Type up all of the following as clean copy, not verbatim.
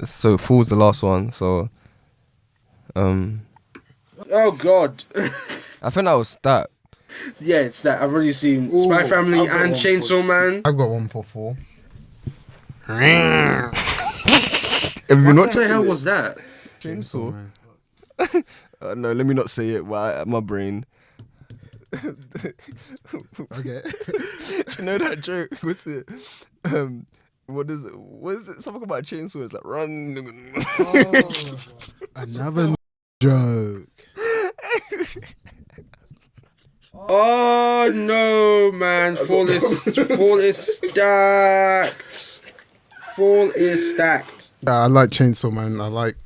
So Fool's the last one. So, Oh God. I think that was Stat. Yeah, it's that. I've already seen Spy Family I've got and one Chainsaw Man. I've got one for 4. Have you not What the hell was that? Chainsaw? Man. No, let me not say it. My brain. Okay. You know that joke? What's it? What is it? What is it? Something about a chainsaw. It's like run. Another joke. Oh no, man! Fall is stacked. Fall is stacked. Yeah, I like Chainsaw Man. I like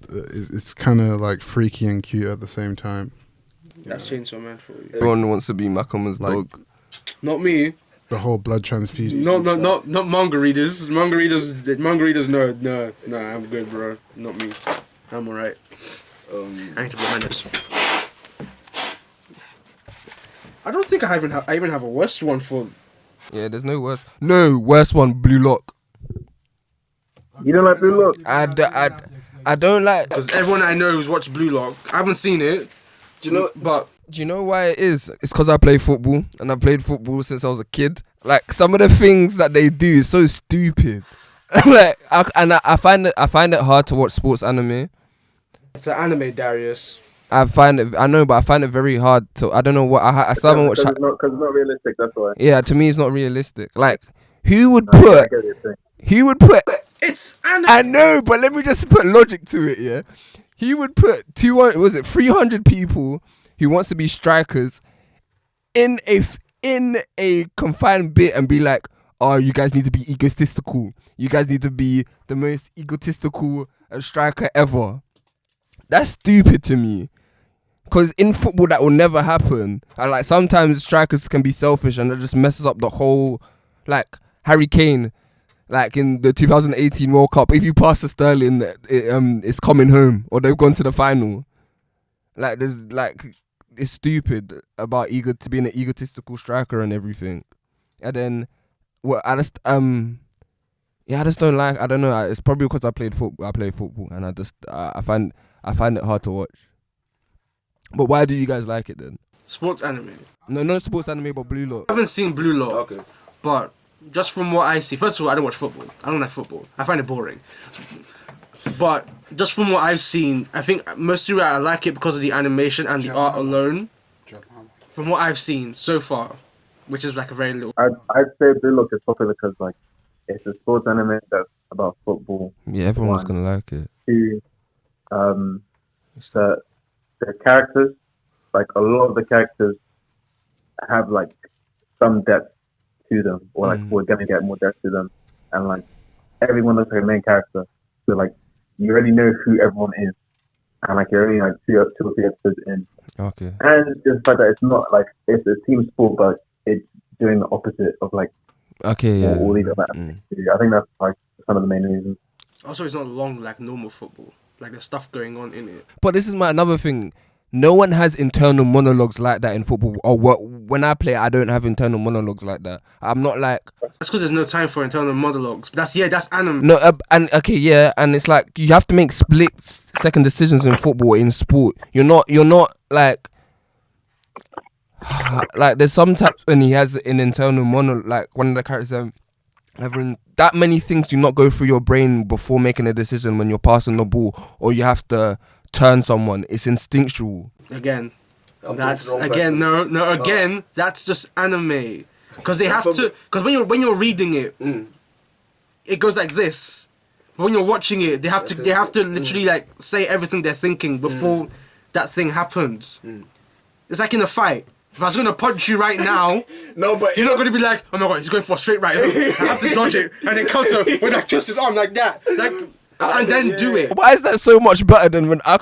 it's kind of like freaky and cute at the same time. That's Chainsaw Man for you. Everyone wants to be Malcolm's dog. Not me. The whole blood transfusion. Not manga readers. Manga readers. No. I'm good, bro. Not me. I'm alright. I need to blow my nose. I don't think I even have a worst one for. Yeah, there's no worse. No worst one. Blue Lock. You don't like Blue Lock? I don't like. Because everyone I know who's watched Blue Lock, I haven't seen it. Do you know? But Do you know why it is? It's because I play football, and I played football since I was a kid. Like some of the things that they do is so stupid. Like I find it hard to watch sports anime. it's an anime, Darius. I know, but I find it very hard to. I don't know what I still haven't watched. Because it's not realistic, that's why. Yeah, to me, it's not realistic. Like, who would I put? get what you're saying. He would put. It's anime. I know, but let me just put logic to it. Yeah, he would put 300 people who wants to be strikers in a confined bit and be like, oh, you guys need to be egotistical. You guys need to be the most egotistical striker ever. That's stupid to me. Because in football, that will never happen. And like sometimes strikers can be selfish and it just messes up the whole. Like Harry Kane, like in the 2018 World Cup, if you pass to Sterling, it's coming home or they've gone to the final. Like there's like it's stupid about being an egotistical striker and everything. And then I just don't like. I don't know. It's probably because I play football, and I find it hard to watch. But why do you guys like it then? Sports anime. No, not sports anime, but Blue Lock. I haven't seen Blue Lock. Okay. But just from what I see, first of all, I don't watch football. I don't like football. I find it boring. But just from what I've seen, I think mostly I like it because of the animation and the art alone. From what I've seen so far, which is like a very little. I'd say Blue Lock is popular because like it's a sports anime that's about football. Yeah, everyone's gonna like it. Two, the characters, like a lot of the characters have like some depth to them, or like we're gonna get more depth to them, and like everyone looks like a main character. So like you already know who everyone is, and like you're only like two or three episodes in. Okay. And the fact that it's not like it's a team sport, but it's doing the opposite of like all these other athletes do. I think that's like some of the main reasons. Also, it's not long like normal football. Like there's stuff going on in it. But this is another thing. No one has internal monologues like that in football. Or when I play, I don't have internal monologues like that. I'm not like. That's because there's no time for internal monologues. That's anime. No, and it's like you have to make split-second decisions in football in sport. You're not like. Like there's sometimes when he has an internal monologue, like one of the characters having that many things do not go through your brain before making a decision when you're passing the ball or you have to turn someone. It's instinctual. Again, that's just anime. Because they have to. Because when you're reading it, it goes like this. But when you're watching it, they have to literally like say everything they're thinking before that thing happens. It's like in a fight. If I was going to punch you right now, No, but you're not going to be like, oh my god, he's going for a straight right hook. I have to dodge it. And then counter with like twist his arm like that. And then do it. Why is that so much better than when I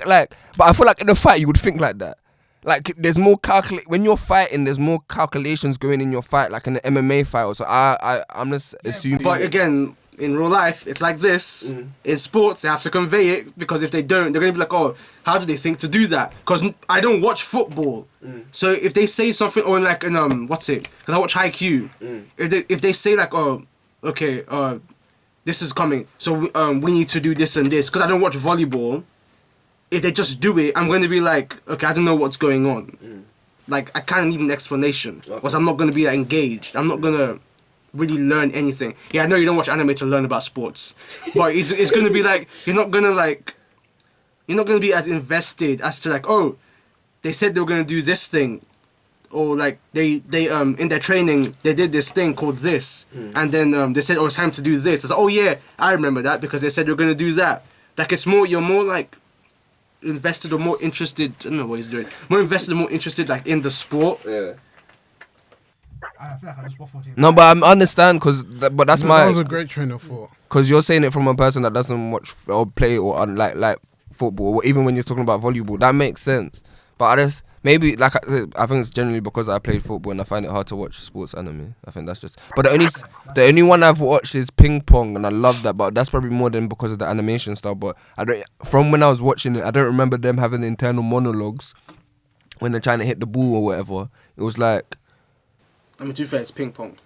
like? But I feel like in a fight you would think like that. Like there's more when you're fighting, there's more calculations going in your fight, like in an MMA fight. So I'm just assuming. But again, in real life, it's like this. In sports, they have to convey it because if they don't, they're going to be like, oh, how do they think to do that? Because I don't watch football. So if they say something, or like in, what's it? Because I watch Haikyuu. If they say like, oh, okay, this is coming, so we need to do this and this. Because I don't watch volleyball. If they just do it, I'm going to be like, okay, I don't know what's going on. Like, I kind of need an explanation, because I'm not going to be engaged. I'm not going to really learn anything. Yeah, I know you don't watch anime to learn about sports, but it's going to be like, you're not going to be as invested as to like, oh, they said they were going to do this thing, or like they in their training they did this thing called this, and then they said, oh, it's time to do this. It's like, oh yeah, I remember that because they said you're going to do that. Like, you're more like invested or more interested. I don't know what he's doing. More invested, more interested like in the sport. Yeah. I feel like I just waffled here. No, but I understand but that's That was a great train of thought. because you're saying it from a person that doesn't watch or play or like football, or even when you're talking about volleyball, that makes sense. But I just maybe like I think it's generally because I played football and I find it hard to watch sports anime. I think that's just. But the only one I've watched is ping pong, and I love that. But that's probably more than because of the animation style. But I don't. From when I was watching it, I don't remember them having internal monologues when they're trying to hit the ball or whatever. It was like. I mean, to be fair, it's ping pong.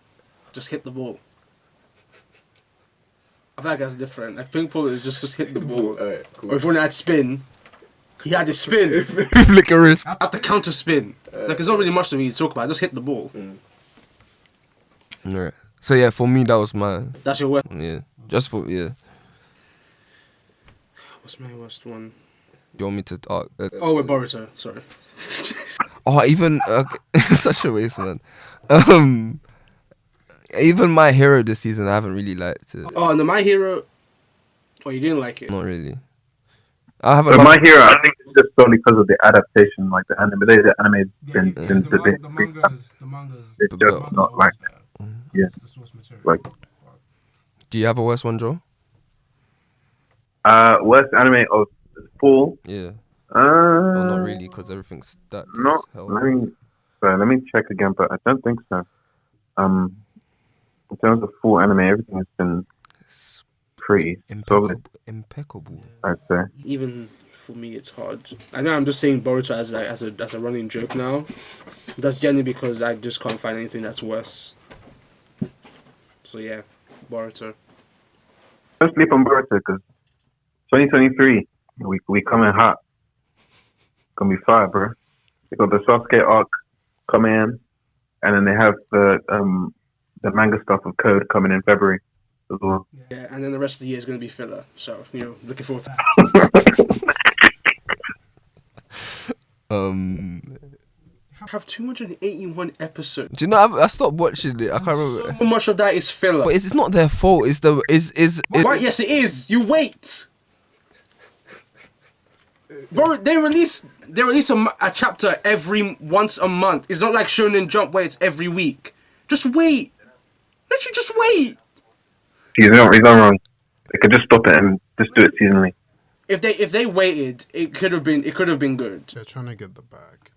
Just hit the ball. I feel like that's different. Like, ping pong is just hit the ball. Alright, cool. Or if you want to add spin, he had his spin. Flick a wrist. That's the counter spin. Like, there's not really much to really talk about. Just hit the ball. Right. So yeah, for me that was my That's your worst. yeah. Just for yeah. What's my worst one? Do you want me to talk? Oh, with Boruto. Sorry. Oh, even such a waste, man. Even My Hero this season, I haven't really liked it. Oh, and the My Hero. Oh, you didn't like it? Not really. I have a But lot. My Hero, I think it's just solely because of the adaptation, like the anime. The anime has been the mangas. it's just not like yeah. The source material. Like Do you have a worse one, Joe? worst anime of fall. Yeah. Well, not really, because everything's stacked. as No, hell. let me check again, but I don't think so. In terms of full anime, everything has been pretty solid, Impeccable. I'd say. Even for me, it's hard. I know I'm just saying Boruto as a running joke now. That's generally because I just can't find anything that's worse. So yeah, Boruto. Don't sleep on Boruto because 2023, we coming hot. Gonna be fire, bro. They got the Sasuke arc coming in, and then they have the manga stuff of Code coming in February as well. Yeah, and then the rest of the year is going to be filler. So, looking forward to that. Have 281 episodes. Do you know? I stopped watching it. I can't remember. So much of that is filler. But it's not their fault. It's the Right, yes, it is. You wait. Bro, they release a chapter once a month. It's not like Shonen Jump where it's every week. Just wait. Literally, just wait. He's not wrong. They could just stop it and just do it seasonally. If they waited, it could have been good. They're trying to get the bag.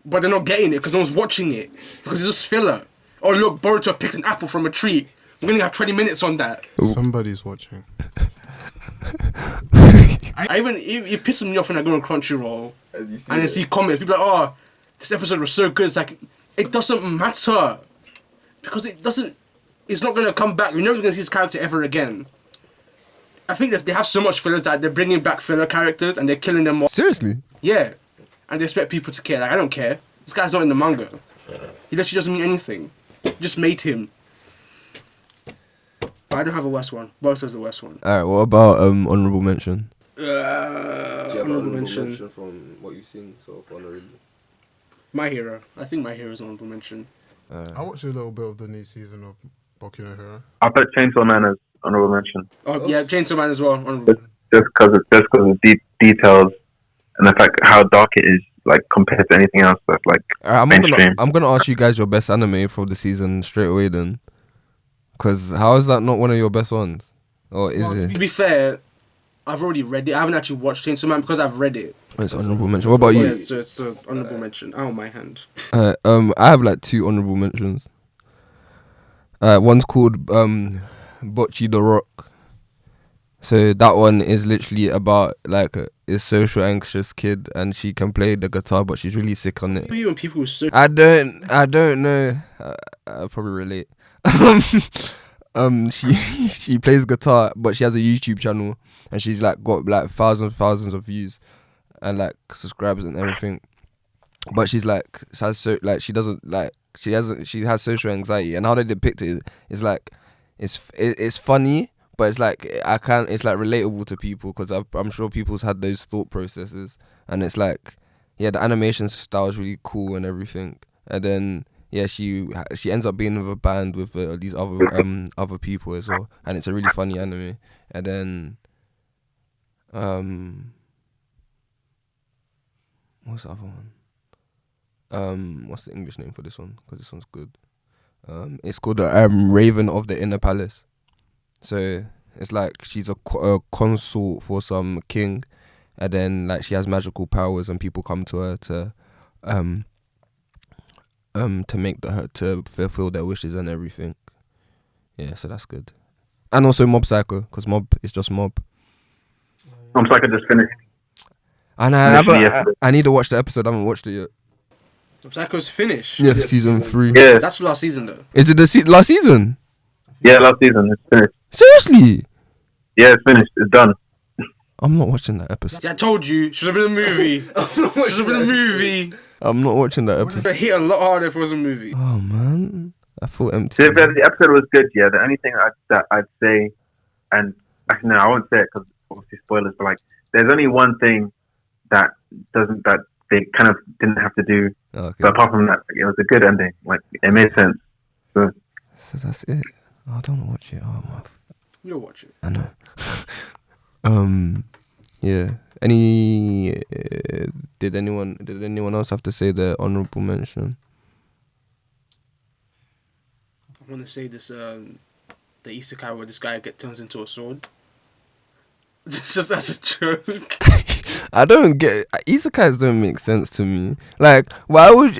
But they're not getting it because no one's watching it because it's just filler. Oh look, Boruto picked an apple from a tree. We're gonna have 20 minutes on that. Somebody's watching. It pisses me off when I go on Crunchyroll and then see comments. People are like, oh, this episode was so good. It's like, it doesn't matter because it's not gonna come back. You're never gonna see this character ever again. I think that they have so much fillers that they're bringing back filler characters and they're killing them all. Seriously? Yeah, and they expect people to care. Like, I don't care. This guy's not in the manga. He literally doesn't mean anything. Just made him. But I don't have a worst one. Boruto's the worst one. Alright, what about honorable mention? Do you have an honorable honorable mention. mention from what you've seen so far? Not really. My Hero. I think My Hero is honorable mention. I watched a little bit of the new season of Boku no Hero. I put Chainsaw Man as honorable mention. Oh yeah, Chainsaw Man as well. Honorable. Just because of the details and the fact how dark it is, like compared to anything else that's like mainstream. I'm gonna ask you guys your best anime for the season straight away then. Cause how is that not one of your best ones? Or is To it? be fair, I've already read it. I haven't actually watched Chainsaw Man because I've read it. It's honorable mention. What about Yeah, you? so it's an honorable mention. Oh, my hand. I have like 2 honorable mentions. One's called Bocchi the Rock. So that one is literally about like a social anxious kid, and she can play the guitar, but she's really sick on it. Even people who so I don't know. I probably relate. she she plays guitar, but she has a YouTube channel, and she's like got like thousands of views, and like subscribers and everything. But she's like has she doesn't like she has social anxiety, and how they depict it is like it's funny, but it's like it's like relatable to people because I'm sure people's had those thought processes, and it's like the animation style is really cool and everything, and then. Yeah, she ends up being with a band with these other people as well, and it's a really funny anime. And then, what's the other one? What's the English name for this one? Because this one's good. It's called the Raven of the Inner Palace. So it's like she's a consort for some king, and then like she has magical powers, and people come to her to make to fulfill their wishes and everything. Yeah, so that's good. And also Mob Psycho, because Mob is just Mob. I'm sorry, I just finished. And I need to watch the episode. I haven't watched it yet. Psycho's finished. Yeah, season 3. Yeah, That's the last season though. Is it the last season? yeah, last season. It's finished. Seriously? Yeah, it's finished. It's done. I'm not watching that episode. See, I told you, should have been a movie. Should have been a movie. I'm not watching that episode. It hit a lot harder if it was a movie. Oh man, I feel empty. So the episode was good. Yeah, the only thing that I'd say, and actually no, I won't say it because obviously spoilers. But like, there's only one thing that they kind of didn't have to do. Okay. But apart from that, it was a good ending. Like it made sense. So that's it. Oh, I don't want to watch it. Oh my. You'll watch it. I know. Yeah. Did anyone else have to say their honorable mention? I want to say this. The isekai where this guy turns into a sword. Just as a joke. I don't get isekais. Don't make sense to me. Like, why would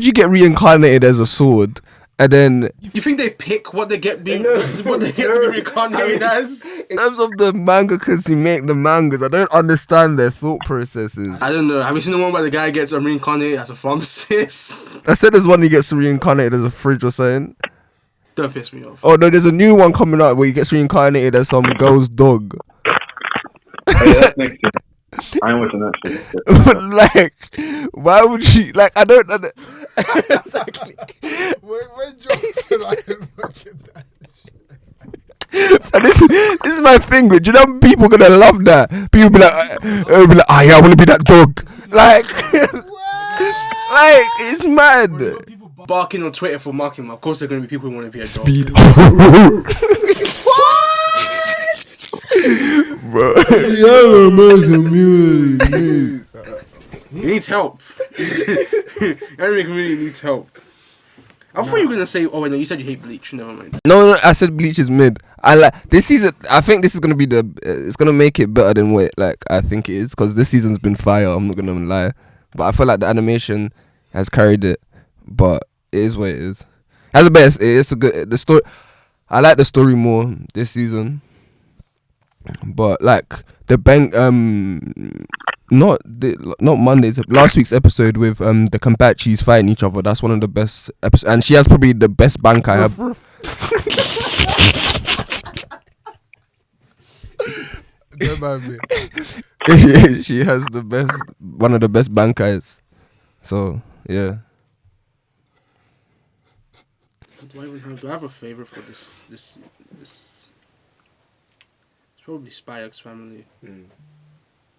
you get reincarnated as a sword? And then You think they pick what they get to be reincarnated as? in terms of the mangakas who make the mangas, I don't understand their thought processes. I don't know. Have you seen the one where the guy gets reincarnated as a pharmacist? I said there's one who gets reincarnated as a fridge or something. Don't piss me off. Oh no, there's a new one coming out where he gets reincarnated as some girl's dog. oh, yeah, that's next year. I ain't watching that shit. But like, why would you? Like, I don't. Exactly. When John said I ain't watching that shit. And this is my thing. Do you know people gonna love that? People be like, oh yeah, I want to be that dog. Like, like it's mad. People barking on Twitter for marking. Of course, there are going to be people who want to be a dog. Speed. He needs help. Every community needs help. I thought you were gonna say, oh wait, no, you said you hate Bleach. Never mind. No, I said Bleach is mid. I like this season. I think this is gonna be it's gonna make it better than what I think it is, because this season's been fire. I'm not gonna lie, but I feel like the animation has carried it. But it is what it is. As the best, it's a good the story. I like the story more this season. But like the not Mondays, last week's episode with the Kanpachis fighting each other. That's one of the best episodes, and she has probably the best bank I have. Don't mind me. She has one of the best bankais. So yeah. Do I have a favorite for this? It's probably Spy X Family.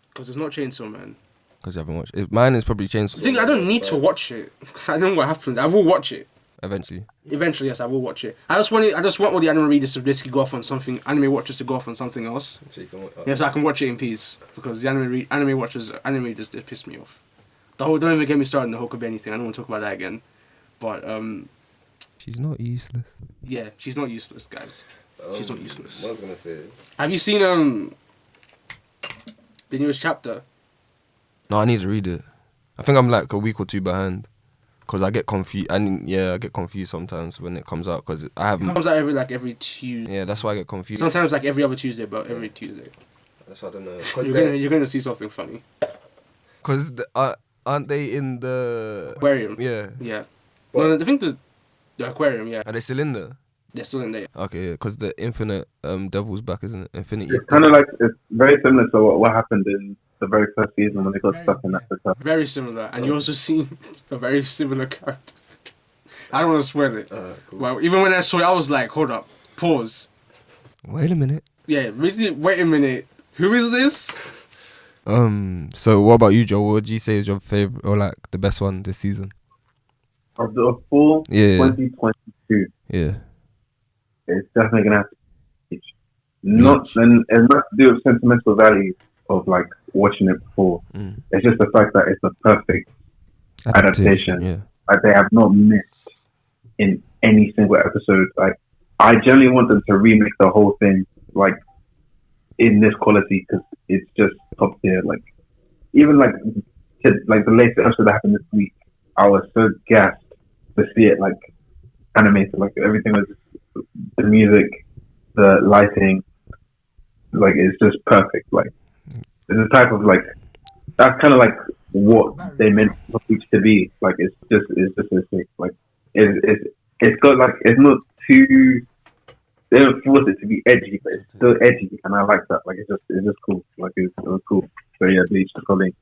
Because it's not Chainsaw Man. Because you haven't watched it. Mine is probably Chainsaw. I think I don't need to watch it because I know what happens. I will watch it Eventually, yes, I will watch it. I just want all the anime readers to basically go off on something. Anime watchers to go off on something else. So you can watch. Yes, I can watch it in peace because the anime watchers just they piss me off. Don't even get me started on the whole could be anything. I don't want to talk about that again. But she's not useless. yeah, she's not useless, guys. She's not useless. What I was gonna say. Have you seen the newest chapter? No, I need to read it. I think I'm like a week or two behind, because I get confused. I get confused sometimes when it comes out, because I haven't. It comes out every Tuesday. Yeah, that's why I get confused. Sometimes like every other Tuesday, but every Tuesday. That's what I don't know. You're gonna see something funny. Because aren't they in the Aquarium. Yeah. Yeah. No, I think the aquarium. Yeah. Are they still in there? They're still in there. Okay, because the Infinite Devil's back, isn't it? Infinity. It's kind of like it's very similar to what happened in the very first season when they got stuck in that hotel. Very similar, and you also see a very similar character. I don't want to spoil it. Cool. Well, even when I saw it, I was like, hold up, pause. Wait a minute. Yeah, basically, wait a minute. Who is this? So what about you, Joe? What would you say is your favorite or like the best one this season? Of the full Yeah. 2022, Yeah. it's definitely gonna have to be Bleach. Not and not to do with sentimental value of like watching it before. Mm. It's just the fact that it's a perfect adaptation. Yeah. Like they have not missed in any single episode. Like I generally want them to remake the whole thing like in this quality because it's just top tier. Like even like the latest episode that happened this week, I was so gassed to see it like animated. Like everything was the music, the lighting, like it's just perfect. Like it's a type of like that's kind of like what they meant for Bleach to be. Like it's just so sick. Like it's got like it's not too. They don't force it to be edgy, but it's still edgy, and I like that. Like it's just cool. Like it was cool. So yeah, Bleach is probably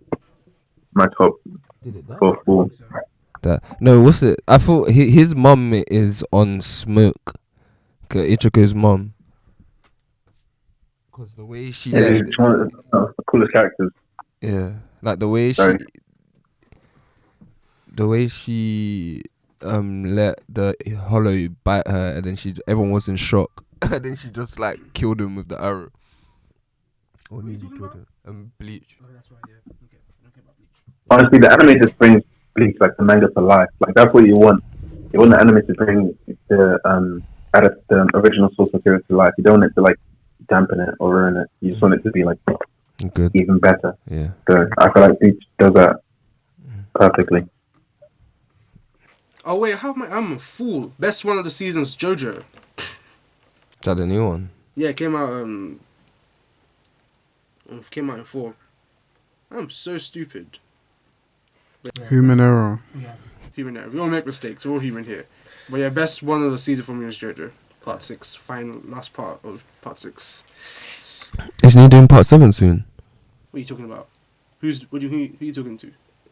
my top four. No, what's it? I thought his mum is on Smoke. Ichiko's mum. Because the way she Yeah, it's one of the coolest characters. yeah, like the way she let the hollow bite her, and then everyone was in shock, and then she just like killed him with the arrow. Or nearly killed him. Bleach. Oh, that's right, yeah. Okay about Bleach. Honestly, the anime just brings Bleach like the manga to life. Like that's what you want. You want the anime to bring the original source material to life. You don't want it to like dampen it or ruin it. You just want it to be like Good. even better. Yeah. So I feel like Bleach does that perfectly. Oh wait, I'm a fool. Best one of the seasons, JoJo. Is that the new one? Yeah, it came out in fall. I'm so stupid. Human error. Yeah, human error. We all make mistakes. We're all human here. But yeah, best one of the season for me was JoJo. Part 6. Last part of part 6. Isn't he doing part 7 soon? What are you talking about? Who are you talking to?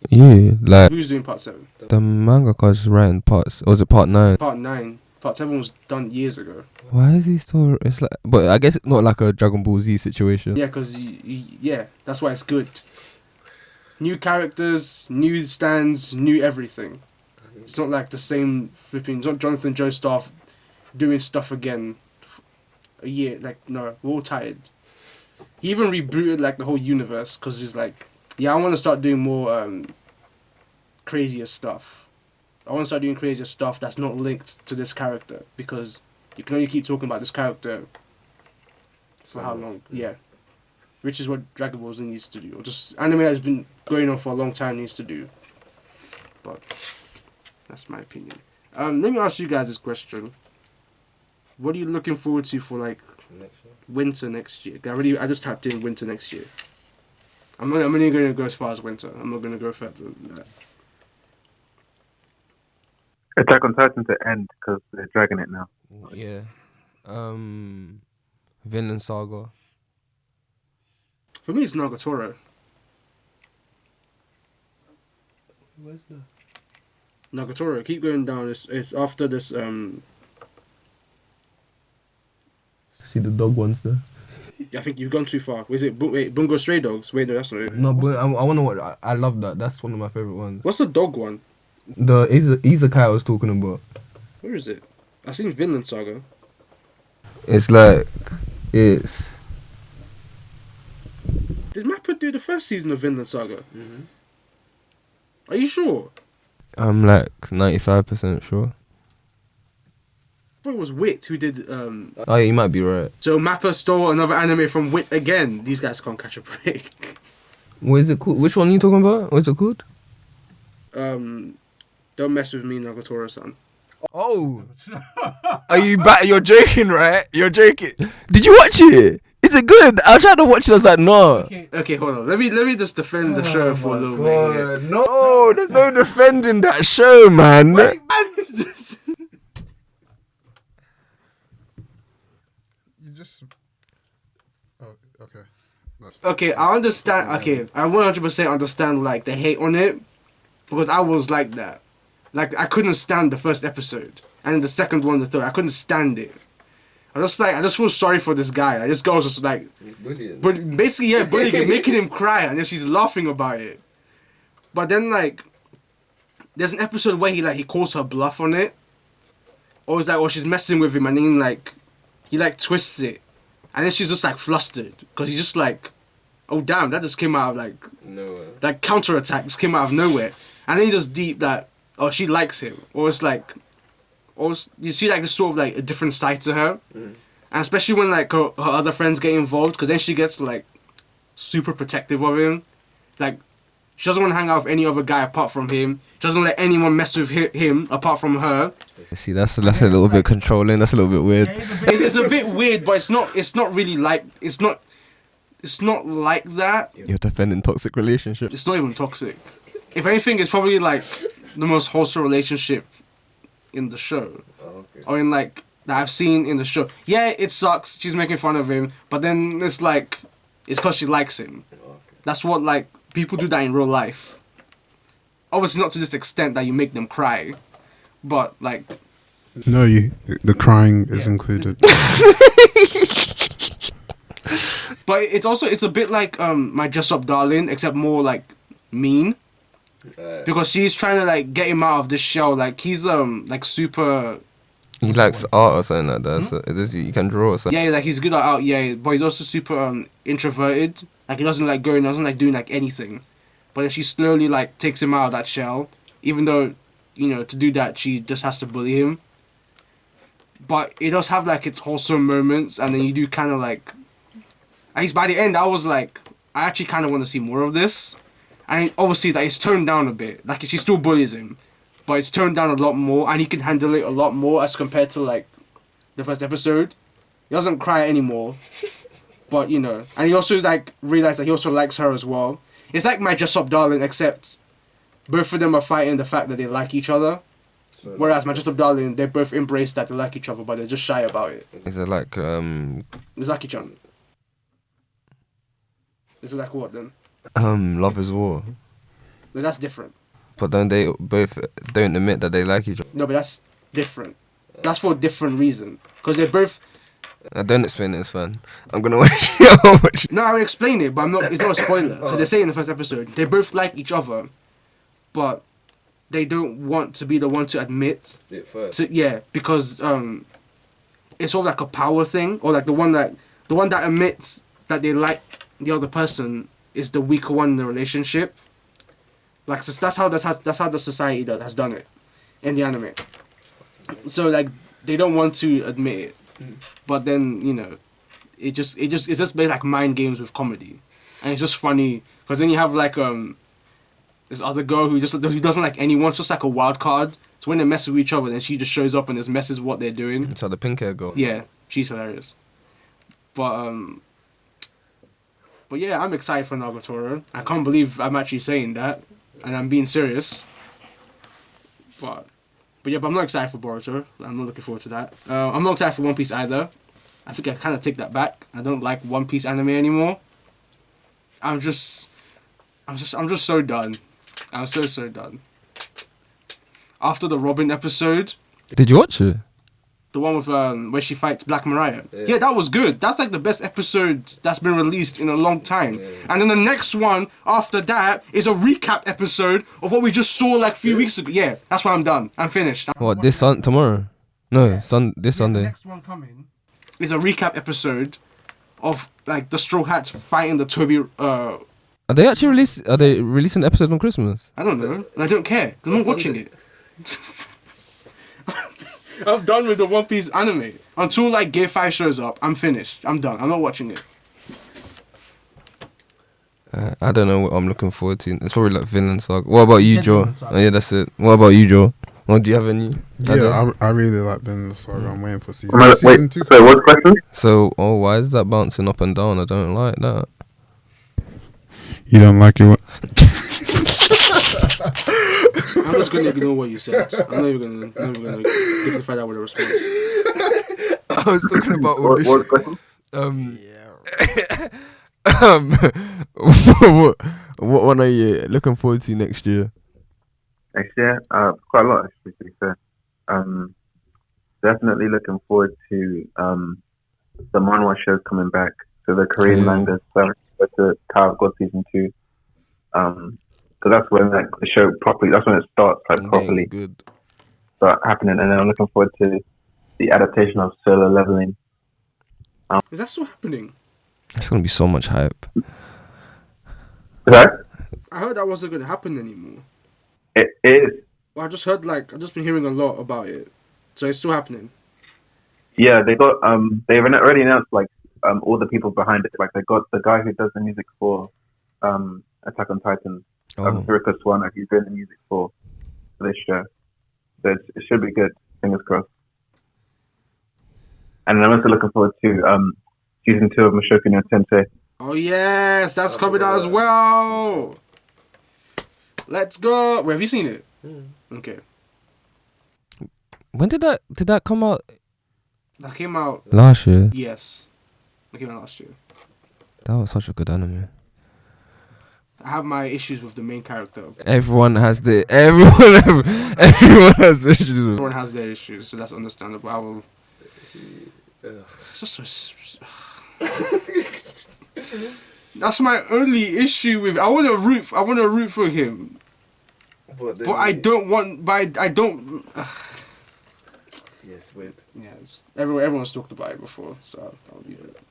Yeah, like Who's doing part 7? the mangaka's writing parts. Or was it part 9? Part 9. Part 7 was done years ago. Why is he still? It's like, but I guess it's not like a Dragon Ball Z situation. Yeah, because yeah, that's why it's good. New characters, new stands, new everything. It's not like the same flipping. It's not Jonathan Joe stuff doing stuff again. A year, like no, we're all tired. He even rebooted like the whole universe because he's like, yeah, I want to start doing more crazier stuff. I want to start doing crazier stuff that's not linked to this character because you can only keep talking about this character for how long? Yeah. Which is what Dragon Ball Z needs to do, or just anime has been going on for a long time needs to do. But that's my opinion. Let me ask you guys this question: what are you looking forward to for like winter next year? I just typed in winter next year. I'm only going to go as far as winter. I'm not going to go further than that. Attack on Titan to end because they're dragging it now. Yeah. Vinland Saga. For me, it's Nagatoro. Where's the? Nagatoro, keep going down. It's after this. See the dog ones there. I think you've gone too far. Was it Bungo Stray Dogs? Wait, no, that's not it. No, but I want to watch. I love that. That's one of my favorite ones. What's the dog one? The Izakaya I was talking about. Where is it? I've seen Vinland Saga. It's like it's. Did Mappa do the first season of Vinland Saga? Mm-hmm. Are you sure? I'm like 95% sure. I thought it was Wit who did. Oh yeah, you might be right. So Mappa stole another anime from Wit again. These guys can't catch a break. What is it called? Which one are you talking about? What's it called? Don't mess with me, Nagatoro-san. Oh, are you back? You're joking, right? You're joking. Did you watch it? Is it good? I tried to watch it. I was like, no. Okay, hold on. Let me just defend the show for a little bit. Here. No, there's no defending that show, man. Okay, I understand. Okay, I 100% understand like the hate on it, because I was like that. Like I couldn't stand the first episode, and the second one, the third, I couldn't stand it. I just feel sorry for this guy. Like, this girl was just like, but basically, yeah, bullying him, making him cry, and then she's laughing about it. But then like, there's an episode where he calls her bluff on it, or it's like, or she's messing with him, and then like, he like twists it. And then she's just like flustered because he's just like, oh damn, that just came out of like nowhere. Like counterattack just came out of nowhere. And then he just deep that, oh, she likes him, or it's like, or you see like this sort of like a different side to her, and especially when like her other friends get involved, because then she gets like super protective of him, like she doesn't want to hang out with any other guy apart from him. She doesn't let anyone mess with him apart from her. See, that's a little bit controlling. That's a little bit weird. It's a bit weird, but it's not really like it's not like that. You're defending toxic relationships. It's not even toxic. If anything, it's probably like the most wholesome relationship in the show, or in like that I've seen in the show. Yeah, it sucks. She's making fun of him, but then it's like it's because she likes him. That's what like people do that in real life. Obviously, not to this extent that you make them cry, but like. No, the crying is included. But it's a bit like My Dress Up Darling, except more like mean, because she's trying to like get him out of this shell. Like he's like super. He likes art or something like that. So you can draw or something. Yeah, like he's good at art. Yeah, but he's also super introverted. Like he doesn't like going, doesn't like doing like anything. But then she slowly like takes him out of that shell, even though, you know, to do that she just has to bully him. But it does have like its wholesome moments, and then you do kind of like, at least by the end I was like, I actually kind of want to see more of this. And obviously that it's toned down a bit. Like she still bullies him, but it's toned down a lot more, and he can handle it a lot more as compared to like the first episode. He doesn't cry anymore, but you know, and he also like realized that he also likes her as well. It's like My Dress Up Darling, except both of them are fighting the fact that they like each other. Whereas My Dress Up Darling, they both embrace that they like each other, but they're just shy about it. Is it like Misaki-chan. Is it like what then? Love is War? No, that's different. But then they both don't admit that they like each other. No, but that's different. That's for a different reason. Because they both... Don't explain it, it's fun. I'm gonna watch it. No, I'll explain it, but it's not a spoiler. Because they say in the first episode, they both like each other, but they don't want to be the one to admit it first. Because it's sort of like a power thing, or like the one that admits that they like the other person is the weaker one in the relationship. Like so that's how the society has done it in the anime. So like they don't want to admit it, but then you know, it's just based like mind games with comedy, and it's just funny because then you have like this other girl who doesn't like anyone, just like a wild card. So when they mess with each other, then she just shows up and just messes what they're doing. So the pink hair girl. Yeah, she's hilarious. But yeah, I'm excited for Nagatoro. I can't believe I'm actually saying that, and I'm being serious. But yeah, but I'm not excited for Boruto. I'm not looking forward to that. I'm not excited for One Piece either. I think I kind of take that back. I don't like One Piece anime anymore. I'm just so done. I'm so done. After the Robin episode. Did you watch it? The one with where she fights Black Mariah. Yeah, that was good. That's like the best episode that's been released in a long time. Yeah. And then the next one after that is a recap episode of what we just saw like a few weeks ago. Yeah, that's why I'm done. I'm finished. What, tomorrow? No, this Sunday. The next one coming is a recap episode of like the Straw Hats fighting the Toby. Are they releasing the episode on Christmas? I don't know. I don't care. I'm not watching it. I'm done with the One Piece anime. Until like Gear 5 shows up, I'm finished. I'm done. I'm not watching it. I don't know what I'm looking forward to. It's probably like Vinland Saga. What about you, Joe? Oh, yeah, that's it. What about you, Joe? Well, do you have any? Yeah, I really like Vinland Saga. I'm waiting for season 2. Wait, what's the question? So, why is that bouncing up and down? I don't like that. You don't like it? I'm just going to ignore what you said. I'm not even going to dignify that with a response. I was talking about audition. what one are you looking forward to next year? Next year, quite a lot actually. To be fair, definitely looking forward to the manhwa shows coming back. So the Korean manga, so the Tower of God season 2. Because that's when like the show properly. That's when it starts like properly. Good. Start happening, and then I'm looking forward to the adaptation of Solo Leveling. Is that still happening? It's gonna be so much hype. Right? I heard that wasn't going to happen anymore. It is. Well, I just heard I've just been hearing a lot about it. So it's still happening. Yeah, they got they've already announced like all the people behind it. Like they got the guy who does the music for Attack on Titan, Hiroko Swana, who's doing the music for this show. So it should be good. Fingers crossed. And I'm also looking forward to season 2 of Mushoku no Tensei. Oh yes, that's coming out as well. Let's go. Wait, have you seen it? Okay. When did that come out? That came out Last year. Yes. That came out last year. That was such a good anime. I have my issues with the main character. Everyone has the issues. Everyone has their issues, so that's understandable. I will. It's just that's my only issue with. I want to root for him, but I don't want. But I don't. Yes, weird. Yeah, everyone's talked about it before, so I'll leave it.